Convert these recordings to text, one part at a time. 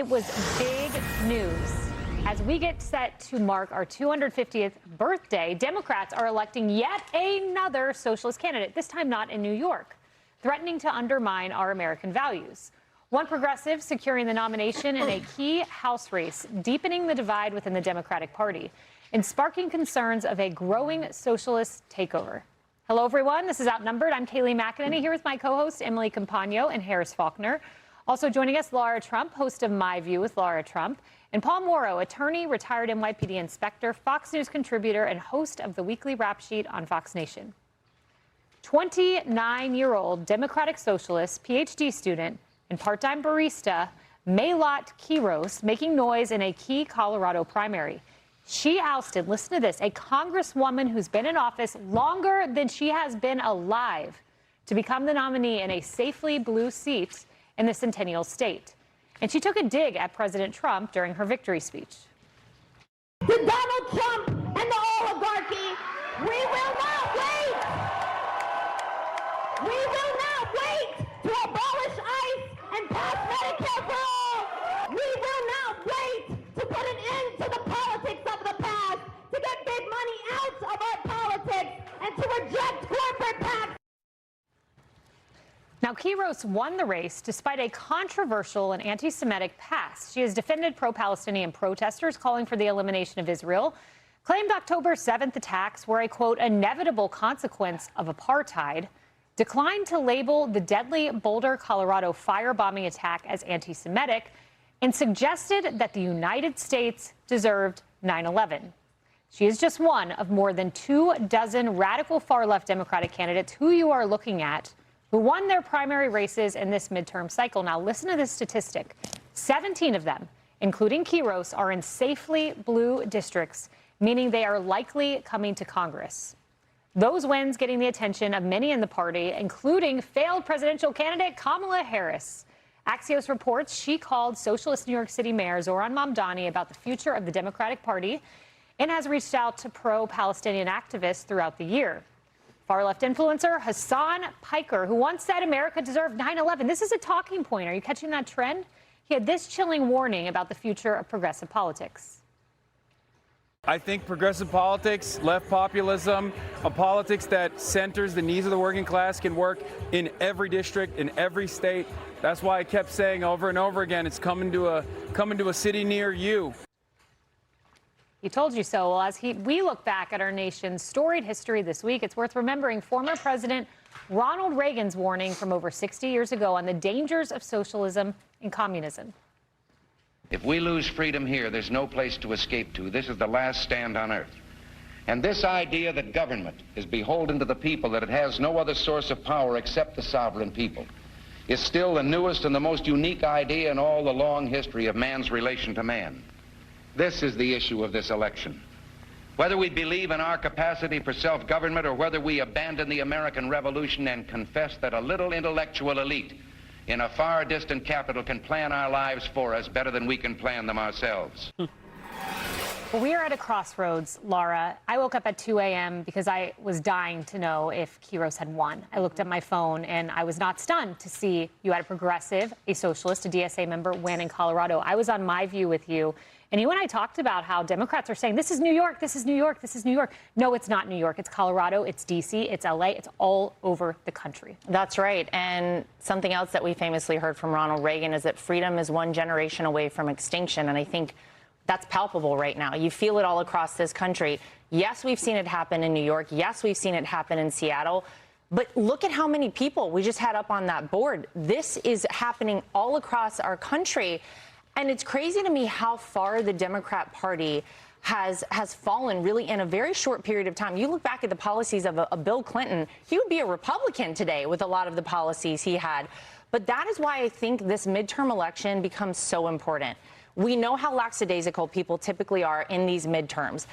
It was big news. As we get set to mark our 250th birthday, Democrats are electing yet another socialist candidate, this time not in New York, threatening to undermine our American values. One progressive securing the nomination in a key House race, deepening the divide within the Democratic Party and sparking concerns of a growing socialist takeover. Hello, everyone. This is Outnumbered. I'm Kayleigh McEnany here with my co-hosts Emily Compagno and Harris Faulkner. Also joining us, Laura Trump, host of My View with Laura Trump, and Paul Morrow, attorney, retired NYPD inspector, Fox News contributor, and host of the weekly rap sheet on Fox Nation. 29-year-old Democratic Socialist, PhD student, and part-time barista, Maylot Quiros, making noise in a key Colorado primary. She ousted, listen to this, a congresswoman who's been in office longer than she has been alive to become the nominee in a safely blue seat in the Centennial State. And she took a dig at President Trump during her victory speech. To Donald Trump and the oligarchy, we will not wait. We will not wait to abolish ICE and pass Medicare for all. We will not wait to put an end to the politics of the past, to get big money out of our politics, and to reject corporate PACs. Now, Quiros won the race despite a controversial and anti-Semitic past. She has defended pro-Palestinian protesters calling for the elimination of Israel, claimed October 7th attacks were a, quote, inevitable consequence of apartheid, declined to label the deadly Boulder, Colorado firebombing attack as anti-Semitic, and suggested that the United States deserved 9/11. She is just one of more than 24 radical far-left Democratic candidates who you are looking at who won their primary races in this midterm cycle. Now, listen to this statistic. 17 of them, including Quiros, are in safely blue districts, meaning they are likely coming to Congress. Those wins getting the attention of many in the party, including failed presidential candidate Kamala Harris. Axios reports she called Socialist New York City Mayor Zohran Mamdani about the future of the Democratic Party and has reached out to pro-Palestinian activists throughout the year. Far-left influencer Hassan Piker, who once said America deserved 9/11. This is a talking point. Are you catching that trend? He had this chilling warning about the future of progressive politics. I think progressive politics, left populism, a politics that centers the needs of the working class can work in every district, in every state. That's why I kept saying over and over again, it's coming to a city near you. He told you so. Well, as we look back at our nation's storied history this week, it's worth remembering former President Ronald Reagan's warning from over 60 years ago on the dangers of socialism and communism. If we lose freedom here, there's no place to escape to. This is the last stand on earth. And this idea that government is beholden to the people, that it has no other source of power except the sovereign people, is still the newest and the most unique idea in all the long history of man's relation to man. This is the issue of this election. Whether we believe in our capacity for self-government or whether we abandon the American Revolution and confess that a little intellectual elite in a far distant capital can plan our lives for us better than we can plan them ourselves. Well, we are at a crossroads, Laura. I woke up at 2 a.m. because I was dying to know if Quiros had won. I looked at my phone, and I was not stunned to see you had a progressive, a socialist, a DSA member win in Colorado. I was on My View with you, and you and I talked about how Democrats are saying, this is New York, this is New York, this is New York. No, it's not New York. It's Colorado, it's D.C., it's L.A., it's all over the country. That's right. And something else that we famously heard from Ronald Reagan is that freedom is one generation away from extinction. And I think that's palpable right now. You feel it all across this country. Yes, we've seen it happen in New York. Yes, we've seen it happen in Seattle. But look at how many people we just had up on that board. This is happening all across our country. And it's crazy to me how far the Democrat Party has fallen really in a very short period of time. You look back at the policies of a Bill Clinton, he would be a Republican today with a lot of the policies he had. But that is why I think this midterm election becomes so important. We know how lackadaisical people typically are in these midterms.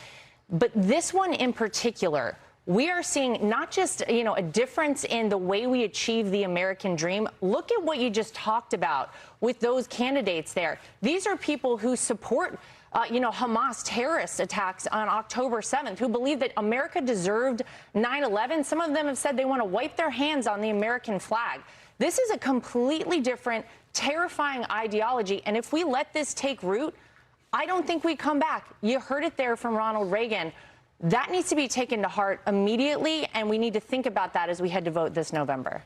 But this one in particular, we are seeing not just, a difference in the way we achieve the American dream. Look at what you just talked about with those candidates there. These are people who support, Hamas terrorist attacks on October 7th, who believe that America deserved 9/11. Some of them have said they want to wipe their hands on the American flag. This is a completely different terrifying ideology. And if we let this take root, I don't think we come back. You heard it there from Ronald Reagan. That needs to be taken to heart immediately, and we need to think about that as we head to vote this November.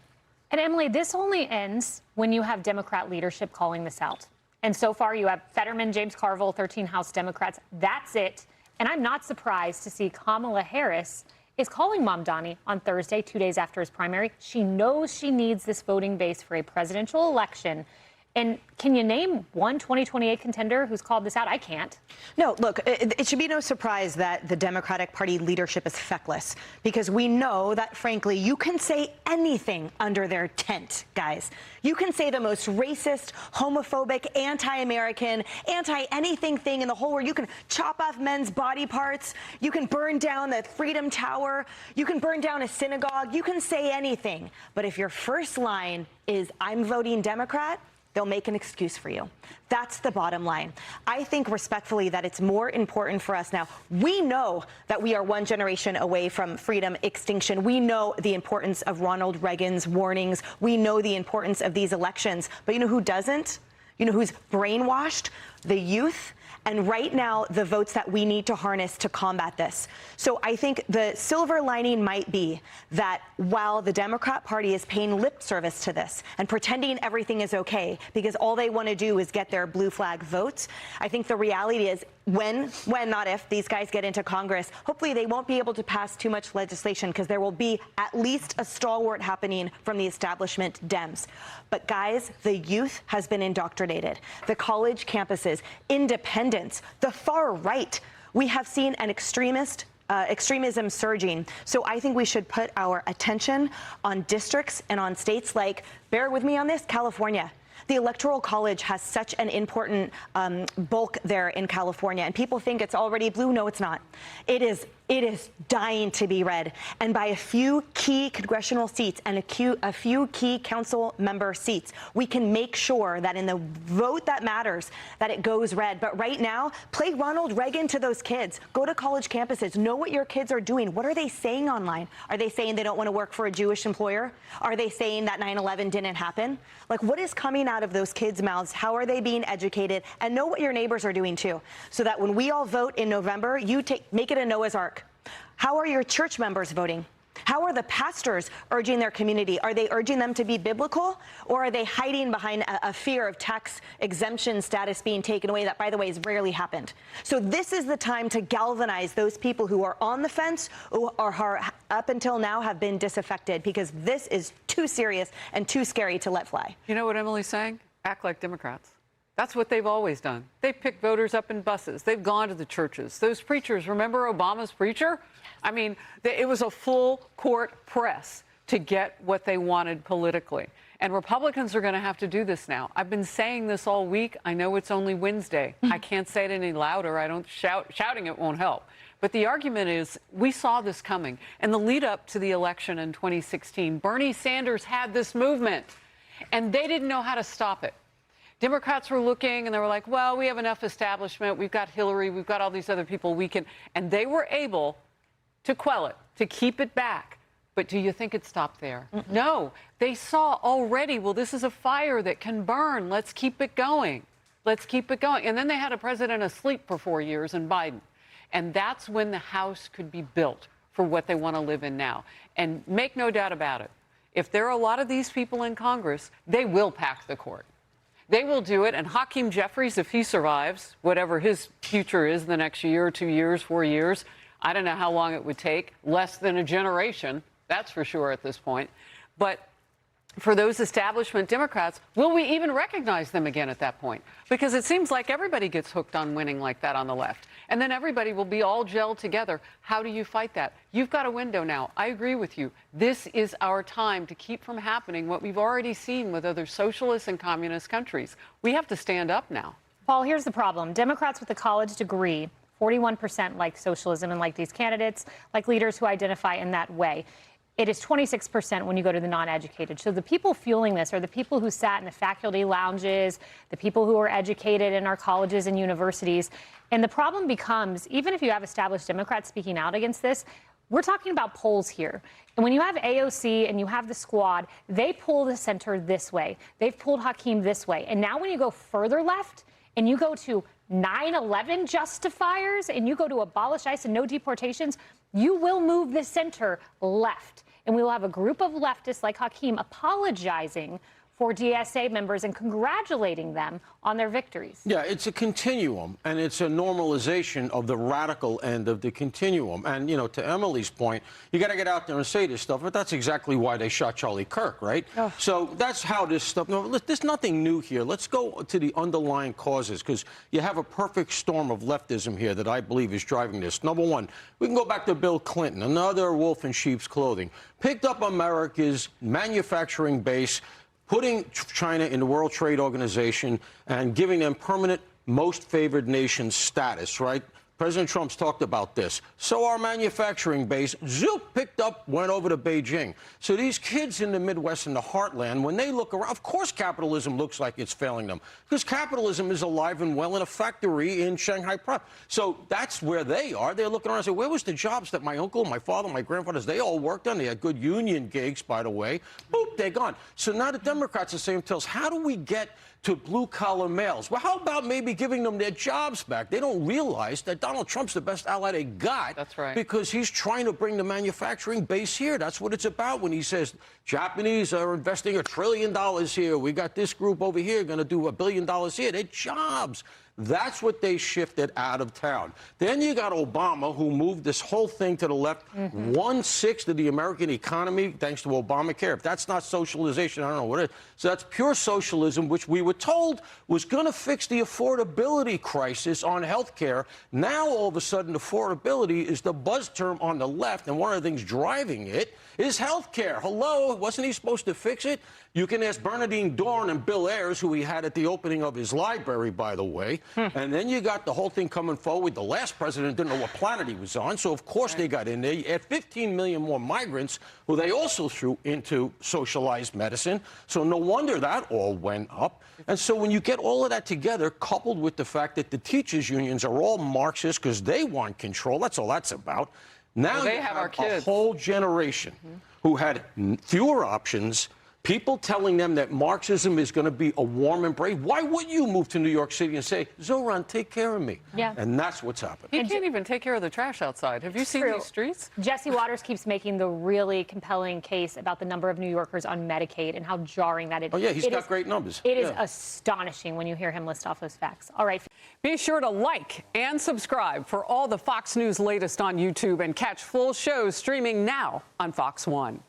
And Emily, this only ends when you have Democrat leadership calling this out. And so far, you have Fetterman, James Carville, 13 House Democrats. That's it. And I'm not surprised to see Kamala Harris is calling Mamdani on Thursday, 2 days after his primary. She knows she needs this voting base for a presidential election. And can you name one 2028 contender who's called this out? I can't. No, look, it should be no surprise that the Democratic Party leadership is feckless, because we know that, frankly, you can say anything under their tent, guys. You can say the most racist, homophobic, anti-American, anti-anything thing in the whole world. You can chop off men's body parts. You can burn down the Freedom Tower. You can burn down a synagogue. You can say anything. But if your first line is, I'm voting Democrat, they'll make an excuse for you. That's the bottom line. I think respectfully that it's more important for us now. We know that we are one generation away from freedom extinction. We know the importance of Ronald Reagan's warnings. We know the importance of these elections. But you know who doesn't? You know who's brainwashed? The youth. And right now, the votes that we need to harness to combat this. So I think the silver lining might be that while the Democrat Party is paying lip service to this and pretending everything is okay because all they want to do is get their blue flag votes, I think the reality is when, not if, these guys get into Congress, hopefully they won't be able to pass too much legislation because there will be at least a stalwart happening from the establishment Dems. But guys, the youth has been indoctrinated. The college campuses, independents, the far right. We have seen an extremism surging. So I think we should put our attention on districts and on states like, bear with me on this, California. The Electoral College has such an important bulk there in California, and people think it's already blue. No, it's not. It is dying to be red. And by a few key congressional seats and a few key council member seats, we can make sure that in the vote that matters, that it goes red. But right now, play Ronald Reagan to those kids. Go to college campuses. Know what your kids are doing. What are they saying online? Are they saying they don't want to work for a Jewish employer? Are they saying that 9/11 didn't happen? Like, what is coming out of those kids' mouths? How are they being educated? And know what your neighbors are doing, too, so that when we all vote in November, you make it a Noah's Ark. How are your church members voting? How are the pastors urging their community? Are they urging them to be biblical, or are they hiding behind a fear of tax exemption status being taken away that, by the way, has rarely happened? So this is the time to galvanize those people who are on the fence or are up until now have been disaffected, because this is too serious and too scary to let fly. You know what Emily's saying? Act like Democrats. That's what they've always done. They pick voters up in buses. They've gone to the churches. Those preachers, remember Obama's preacher? I mean, it was a full court press to get what they wanted politically. And Republicans are going to have to do this now. I've been saying this all week. I know it's only Wednesday. I can't say it any louder. I don't shouting it won't help. But the argument is we saw this coming. And the lead up to the election in 2016, Bernie Sanders had this movement, and they didn't know how to stop it. Democrats were looking and they were like, well, we have enough establishment. We've got Hillary. We've got all these other people we can. And they were able to quell it, to keep it back. But do you think it stopped there? No. They saw already, well, this is a fire that can burn. Let's keep it going. Let's keep it going. And then they had a president asleep for 4 years in Biden. And that's when the House could be built for what they want to live in now. And make no doubt about it, if there are a lot of these people in Congress, they will pack the court. They will do it. And Hakeem Jeffries, if he survives, whatever his future is the next year, 2 years, 4 years, I don't know how long it would take, less than a generation, that's for sure at this point. But for those establishment Democrats, will we even recognize them again at that point? Because it seems like everybody gets hooked on winning like that on the left. And then everybody will be all gelled together. How do you fight that? You've got a window now. I agree with you. This is our time to keep from happening what we've already seen with other socialist and communist countries. We have to stand up now. Paul, here's the problem. Democrats with a college degree, 41% like socialism and like these candidates, like leaders who identify in that way. It is 26% when you go to the non-educated. So the people fueling this are the people who sat in the faculty lounges, the people who are educated in our colleges and universities. And the problem becomes, even if you have established Democrats speaking out against this, We're talking about polls here. And when you have AOC and you have the squad, they pull the center this way. They've pulled Hakeem this way. And now when you go further left and you go to 9/11 justifiers and you go to abolish ICE and no deportations, you will move the center left. And we will have a group of leftists like Hakeem apologizing for DSA members and congratulating them on their victories. Yeah, it's a continuum, and it's a normalization of the radical end of the continuum. And, you know, to Emily's point, you got to get out there and say this stuff, but that's exactly why they shot Charlie Kirk, right? Oh. So that's how this stuff, no, there's nothing new here. Let's go to the underlying causes, because you have a perfect storm of leftism here that I believe is driving this. Number one, we can go back to Bill Clinton, another wolf in sheep's clothing, picked up America's manufacturing base, putting China in the World Trade Organization and giving them permanent most favored nation status, right? President Trump's talked about this. So our manufacturing base, zoop, picked up, went over to Beijing. So these kids in the Midwest and the heartland, when they look around, of course capitalism looks like it's failing them, because capitalism is alive and well in a factory in Shanghai. So that's where they are. They're looking around and say, where was the jobs that my uncle, my father, my grandfathers, they all worked on? They had good union gigs, by the way. Boop, they're gone. So now the Democrats are saying to us, how do we get to blue-collar males? Well, how about maybe giving them their jobs back? They don't realize that Donald Trump's the best ally they got. That's right. Because he's trying to bring the manufacturing base here. That's what it's about when he says Japanese are investing $1 trillion here. We got this group over here going to do $1 billion here. They're jobs. That's what they shifted out of town. Then you got Obama, who moved this whole thing to the left. 1/6 of the American economy, thanks to Obamacare. If that's not socialization, I don't know what it is. So that's pure socialism, which we were told was going to fix the affordability crisis on health care. Now, all of a sudden, affordability is the buzz term on the left, and one of the things driving it is health care. Hello, wasn't he supposed to fix it? You can ask Bernadine Dorn and Bill Ayers, who he had at the opening of his library, by the way. And then you got the whole thing coming forward. The last president didn't know what planet he was on, so of course they got in there. You add 15 million more migrants, who they also threw into socialized medicine. So no wonder that all went up. And so when you get all of that together, coupled with the fact that the teachers' unions are all Marxist because they want control, that's all that's about. Now they you have our kids. A whole generation who had fewer options, people telling them that Marxism is going to be a warm embrace. Why wouldn't you move to New York City and say, Zoran, take care of me? Yeah. And that's what's happening. He can't even take care of the trash outside. Have you seen these streets? Jesse Waters keeps making the really compelling case about the number of New Yorkers on Medicaid and how jarring that is. Oh, yeah, he's got great numbers. It is astonishing when you hear him list off those facts. All right. Be sure to like and subscribe for all the Fox News latest on YouTube and catch full shows streaming now on Fox One.